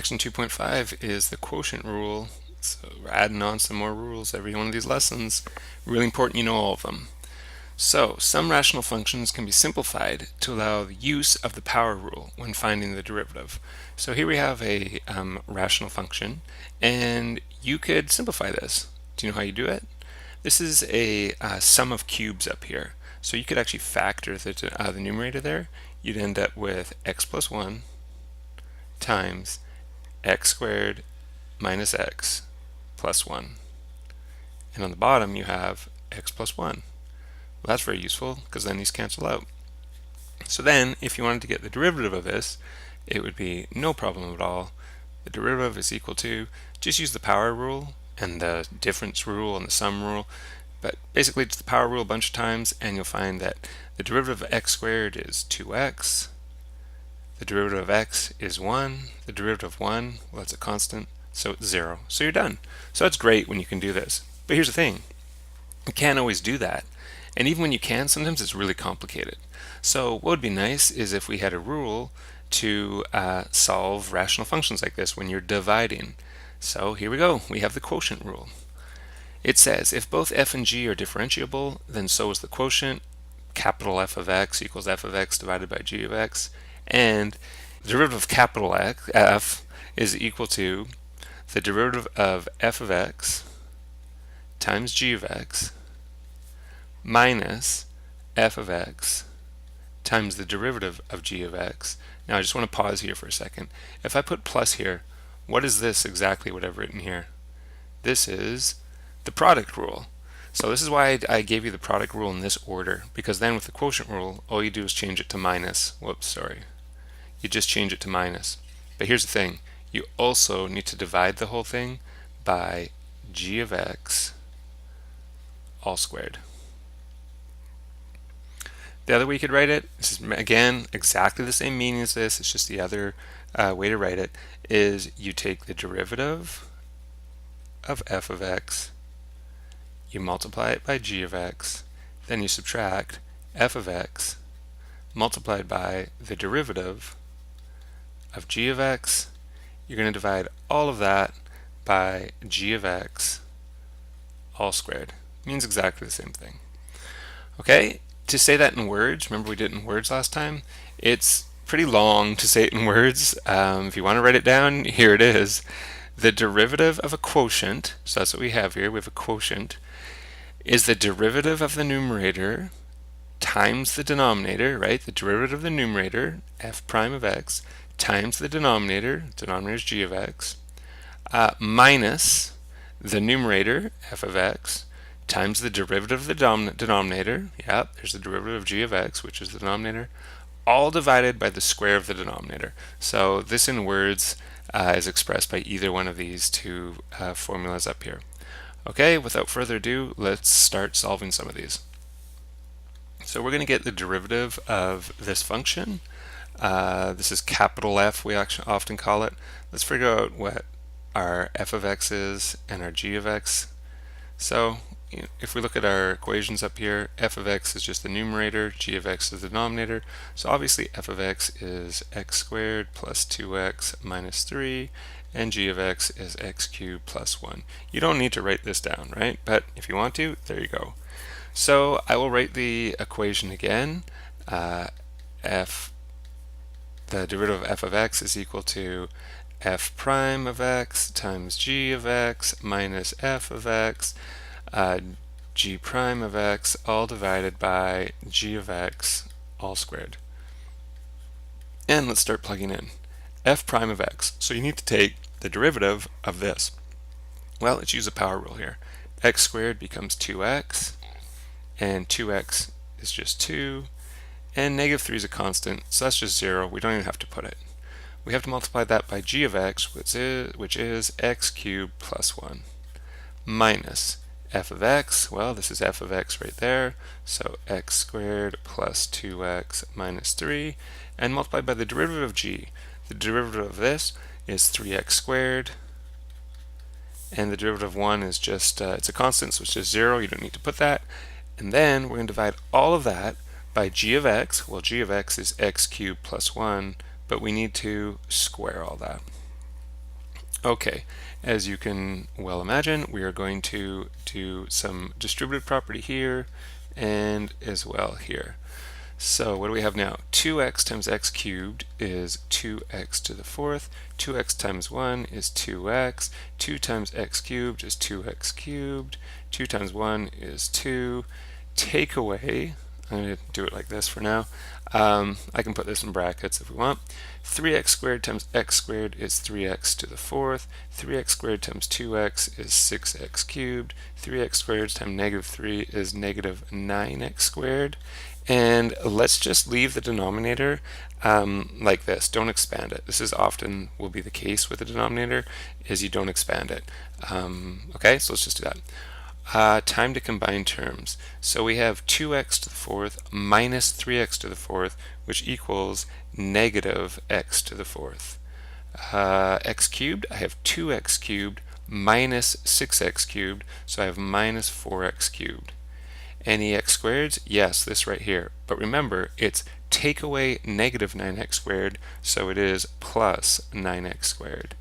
Section 2.5 is the quotient rule. So we're adding on some more rules every one of these lessons. Really important you know all of them. So some rational functions can be simplified to allow the use of the power rule when finding the derivative. So here we have a rational function, and you could simplify this. Do you know how you do it? This is a sum of cubes up here. So you could actually factor the numerator there. You'd end up with x plus 1 times x squared minus x plus 1. And on the bottom you have x plus 1. Well, that's very useful because then these cancel out. So then if you wanted to get the derivative of this, it would be no problem at all. The derivative is equal to, just use the power rule and the difference rule and the sum rule, but basically it's the power rule a bunch of times, and you'll find that the derivative of x squared is 2x, the derivative of x is 1, the derivative of 1, well, that's a constant, so it's 0. So you're done. So that's great when you can do this. But here's the thing, you can't always do that. And even when you can, sometimes it's really complicated. So what would be nice is if we had a rule to solve rational functions like this when you're dividing. So here we go, we have the quotient rule. It says if both f and g are differentiable, then so is the quotient, capital F of x equals f of x divided by g of x, and the derivative of capital F is equal to the derivative of f of x times g of x minus f of x times the derivative of g of x. Now I just want to pause here for a second. If I put plus here, what is this exactly what I've written here? This is the product rule. So this is why I gave you the product rule in this order, because then with the quotient rule, all you do is change it to minus. Whoops, sorry. You just change it to minus. But here's the thing, you also need to divide the whole thing by g of x all squared. The other way you could write it, this is again exactly the same meaning as this, it's just the other way to write it, is you take the derivative of f of x, you multiply it by g of x, then you subtract f of x multiplied by the derivative of g of x. You're going to divide all of that by g of x all squared. It means exactly the same thing. Okay, to say that in words, remember we did it in words last time, it's pretty long to say it in words. If you want to write it down, here it is. The derivative of a quotient, so that's what we have here, we have a quotient, is the derivative of the numerator times the denominator, right? The derivative of the numerator, f prime of x, times the denominator is g of x, minus the numerator, f of x, times the derivative of the denominator, yep, there's the derivative of g of x, which is the denominator, all divided by the square of the denominator. So this in words is expressed by either one of these two formulas up here. Okay, without further ado, let's start solving some of these. So we're going to get the derivative of this function. This is capital F, we actually often call it. Let's figure out what our f of x is and our g of x. So if we look at our equations up here, f of x is just the numerator, g of x is the denominator. So obviously f of x is x squared plus 2x minus 3, and g of x is x cubed plus 1. You don't need to write this down, right? But if you want to, there you go. So I will write the equation again. The derivative of f of x is equal to f prime of x times g of x minus f of x, g prime of x, all divided by g of x all squared. And let's start plugging in. F prime of x. So you need to take the derivative of this. Well, let's use a power rule here. X squared becomes 2x, and 2x is just 2, and negative 3 is a constant, so that's just 0. We don't even have to put it. We have to multiply that by g of x, which is x cubed plus 1, minus f of x. Well, this is f of x right there, so x squared plus 2x minus 3, and multiplied by the derivative of g. The derivative of this is 3x squared, and the derivative of 1 is just, it's a constant, so it's just 0. You don't need to put that. And then we're going to divide all of that by g of x. Well, g of x is x cubed plus 1, but we need to square all that. Okay, as you can well imagine, we are going to do some distributive property here and as well here. So what do we have now? 2x times x cubed is 2x to the fourth. 2x times 1 is 2x. 2 times x cubed is 2x cubed. 2 times 1 is 2. Take away, I'm going to do it like this for now. I can put this in brackets if we want. 3x squared times x squared is 3x to the fourth. 3x squared times 2x is 6x cubed. 3x squared times negative 3 is negative 9x squared. And let's just leave the denominator like this. Don't expand it. This is often will be the case with the denominator, is you don't expand it. Okay, so let's just do that. Time to combine terms. So we have 2x to the fourth minus 3x to the fourth, which equals negative x to the fourth. X cubed, I have 2x cubed minus 6x cubed, so I have minus 4x cubed. Any x squareds? Yes, this right here. But remember, it's take away negative 9x squared, so it is plus 9x squared.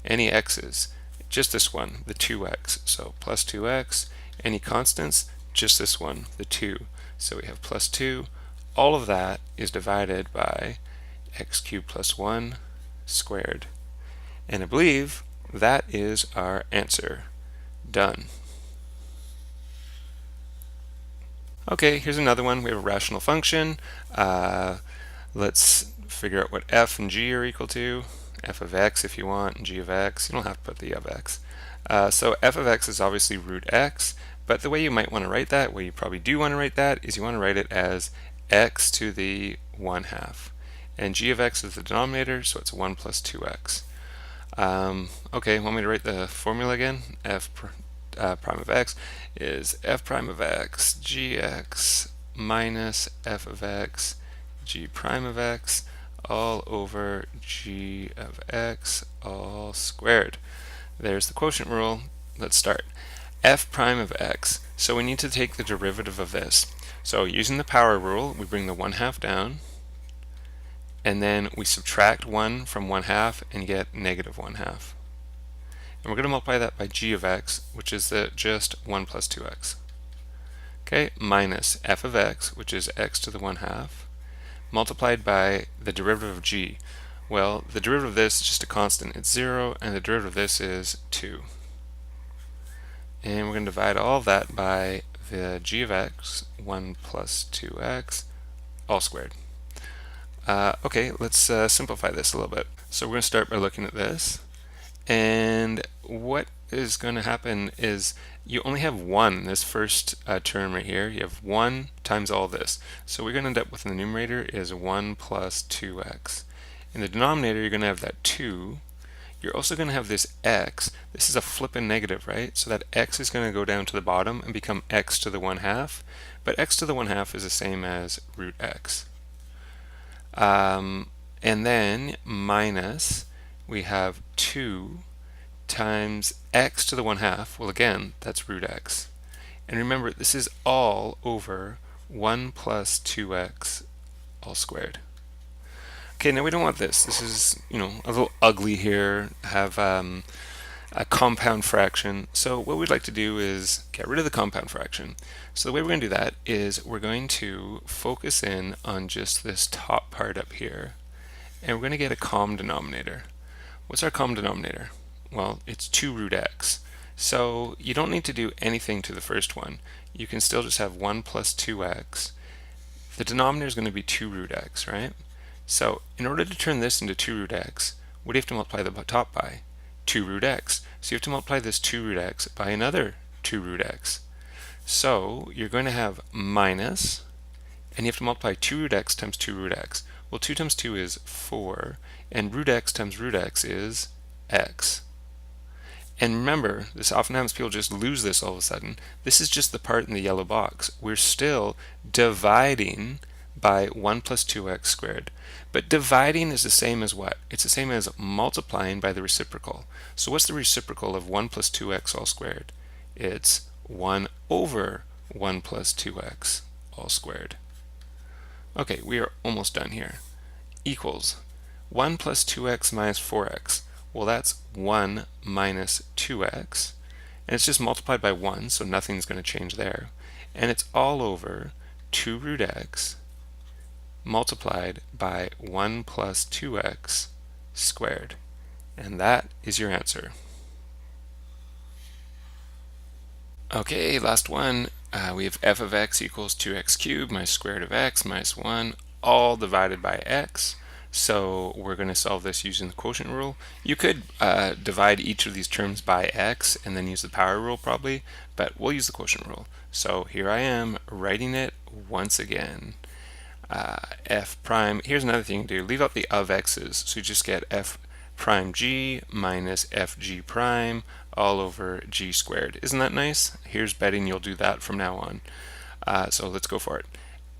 Any x's? Just this one, the 2x, so plus 2x. Any constants? Just this one, the 2. So we have plus 2. All of that is divided by x cubed plus 1 squared. And I believe that is our answer. Done. Okay, here's another one. We have a rational function. Let's figure out what f and g are equal to. F of x if you want, and g of x. You don't have to put the of x. So f of x is obviously root x, but the way you might want to write that, way you probably do want to write that, is you want to write it as x to the 1/2. And g of x is the denominator, so it's 1 plus 2x. Okay, want me to write the formula again? Prime of x is f prime of x gx minus f of x g prime of x all over g of x all squared. There's the quotient rule. Let's start. F prime of x. So we need to take the derivative of this. So using the power rule, we bring the 1/2 down, and then we subtract 1 from 1/2 and get negative 1/2. And we're going to multiply that by g of x, which is just 1 plus 2x. Okay, minus f of x, which is x to the 1/2, multiplied by the derivative of g. Well, the derivative of this is just a constant. It's 0, and the derivative of this is 2. And we're going to divide all of that by the g of x, 1 plus 2x, all squared. Okay, let's simplify this a little bit. So we're going to start by looking at this. And what is going to happen is you only have 1, this first term right here. You have 1 times all this. So we're going to end up with in the numerator is 1 plus 2x. In the denominator, you're going to have that 2. You're also going to have this x. This is a flipping negative, right? So that x is going to go down to the bottom and become x to the 1/2. But x to the 1/2 is the same as root x. And then minus, we have 2 times x to the 1/2. Well, again, that's root x. And remember, this is all over 1 plus 2x all squared. Okay, now we don't want this. This is, a little ugly here, have a compound fraction. So what we'd like to do is get rid of the compound fraction. So the way we're going to do that is we're going to focus in on just this top part up here, and we're going to get a common denominator. What's our common denominator? Well, it's 2 root x. So you don't need to do anything to the first one. You can still just have 1 plus 2x. The denominator is going to be 2 root x, right? So in order to turn this into 2 root x, what do you have to multiply the top by? 2 root x. So you have to multiply this 2 root x by another 2 root x. So you're going to have minus, and you have to multiply 2 root x times 2 root x. Well, 2 times 2 is 4, and root x times root x is x. And remember, this often happens, people just lose this all of a sudden. This is just the part in the yellow box. We're still dividing by 1 plus 2x squared. But dividing is the same as what? It's the same as multiplying by the reciprocal. So what's the reciprocal of 1 plus 2x all squared? It's 1 over 1 plus 2x all squared. Okay, we are almost done here. Equals 1 plus 2x minus 4x. Well, that's 1 minus 2x. And it's just multiplied by 1, so nothing's going to change there. And it's all over 2 root x multiplied by 1 plus 2x squared. And that is your answer. Okay, last one. We have f of x equals 2x cubed minus square root of x minus 1, all divided by x. So we're going to solve this using the quotient rule. You could divide each of these terms by x and then use the power rule probably, but we'll use the quotient rule. So here I am writing it once again. F prime, here's another thing to do, leave out the of x's, so you just get f prime g minus fg prime all over g squared. Isn't that nice? Here's betting you'll do that from now on. So let's go for it.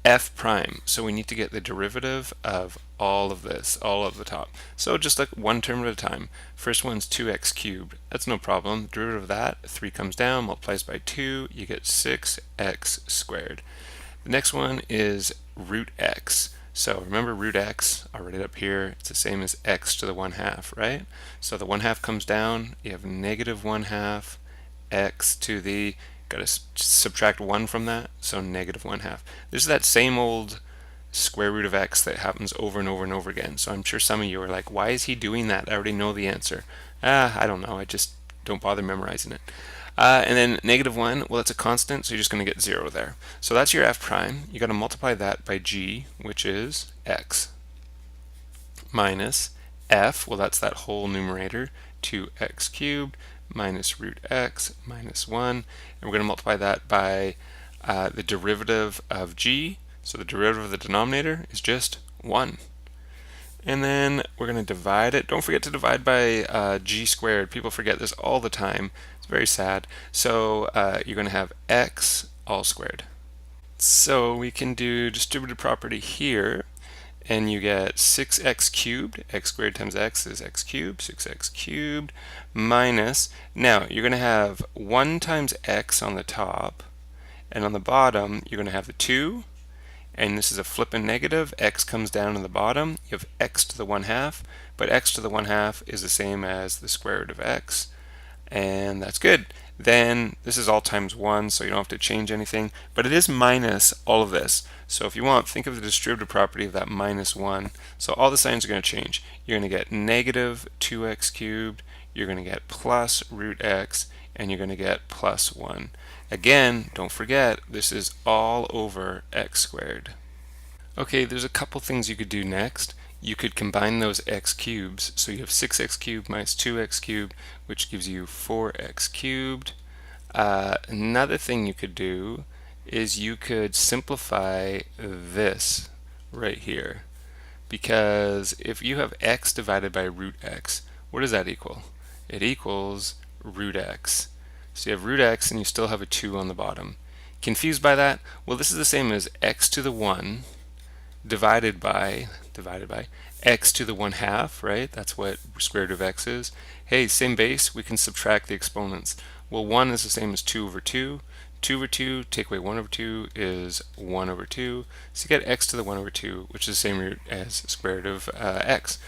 F prime, so we need to get the derivative of all of this, all of the top. So just like one term at a time. First one's 2x cubed. That's no problem. Derivative of that, 3 comes down, multiplies by 2, you get 6x squared. The next one is root x. So remember root x, I'll write it up here, it's the same as x to the 1/2, right? So the 1/2 comes down, you have negative 1/2 x to the, got to subtract 1 from that, so negative 1/2. This is that same old square root of x that happens over and over and over again. So I'm sure some of you are like, why is he doing that? I already know the answer. I don't know, I just don't bother memorizing it. And then negative 1, well, it's a constant, so you're just going to get 0 there. So that's your f prime. You got to multiply that by g, which is x, minus f, well, that's that whole numerator, 2x cubed minus root x minus 1. And we're going to multiply that by the derivative of g. So the derivative of the denominator is just 1. And then we're going to divide it. Don't forget to divide by g squared. People forget this all the time. It's very sad. So you're going to have x all squared. So we can do distributive property here, and you get 6x cubed. X squared times x is x cubed, 6x cubed, minus, now you're going to have 1 times x on the top, and on the bottom you're going to have the 2, and this is a flipping negative. X comes down on the bottom. You have x to the 1/2, but x to the 1/2 is the same as the square root of x, and that's good. Then this is all times 1, so you don't have to change anything, but it is minus all of this. So if you want, think of the distributive property of that minus 1. So all the signs are going to change. You're going to get negative 2x cubed, you're going to get plus root x, and you're going to get plus 1. Again, don't forget, this is all over x squared. Okay, there's a couple things you could do next. You could combine those x cubes. So you have 6x cubed minus 2x cubed, which gives you 4x cubed. Another thing you could do is you could simplify this right here. Because if you have x divided by root x, what does that equal? It equals root x. So you have root x and you still have a 2 on the bottom. Confused by that? Well, this is the same as x to the 1 divided by x to the 1/2, right? That's what square root of x is. Hey, same base, we can subtract the exponents. Well, 1 is the same as 2 over 2. 2 over 2, take away 1 over 2 is 1 over 2. So you get x to the 1 over 2, which is the same root as square root of x.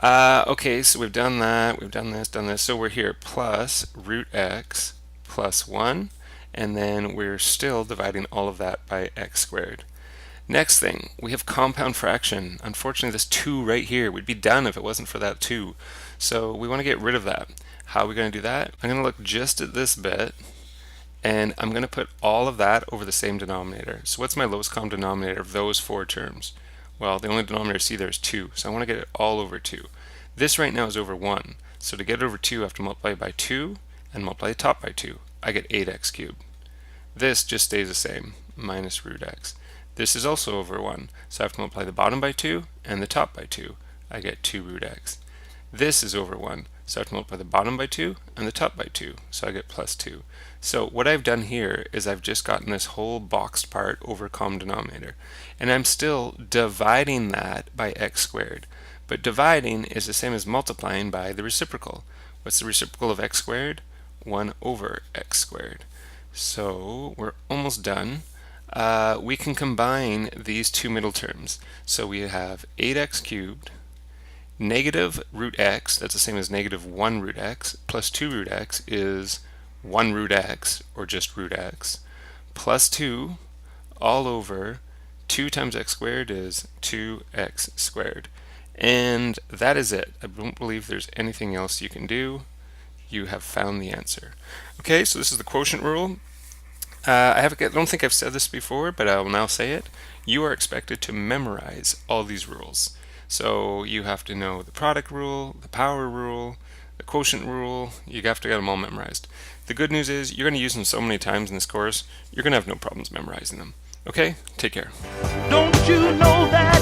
Okay, so we've done that, we've done this. So we're here plus root x plus 1, and then we're still dividing all of that by x squared. Next thing, we have compound fraction. Unfortunately, this 2 right here would be done if it wasn't for that 2. So we want to get rid of that. How are we going to do that? I'm going to look just at this bit, and I'm going to put all of that over the same denominator. So what's my lowest common denominator of those 4 terms? Well, the only denominator I see there is 2, so I want to get it all over 2. This right now is over 1, so to get it over 2 I have to multiply by 2 and multiply the top by 2. I get 8x cubed. This just stays the same, minus root x. This is also over 1, so I have to multiply the bottom by 2 and the top by 2. I get 2 root x. This is over 1, so I have to multiply the bottom by 2 and the top by 2, so I get plus 2. So what I've done here is I've just gotten this whole boxed part over common denominator, and I'm still dividing that by x squared. But dividing is the same as multiplying by the reciprocal. What's the reciprocal of x squared? 1 over x squared. So we're almost done. We can combine these two middle terms. So we have 8x cubed Negative root x, that's the same as negative 1 root x, plus 2 root x is 1 root x, or just root x, plus 2 all over 2 times x squared is 2x squared. And that is it. I don't believe there's anything else you can do. You have found the answer. Okay, so this is the quotient rule. I don't think I've said this before, but I will now say it. You are expected to memorize all these rules. So you have to know the product rule, the power rule, the quotient rule. You have to get them all memorized. The good news is you're going to use them so many times in this course, you're going to have no problems memorizing them. Okay, take care. Don't you know that?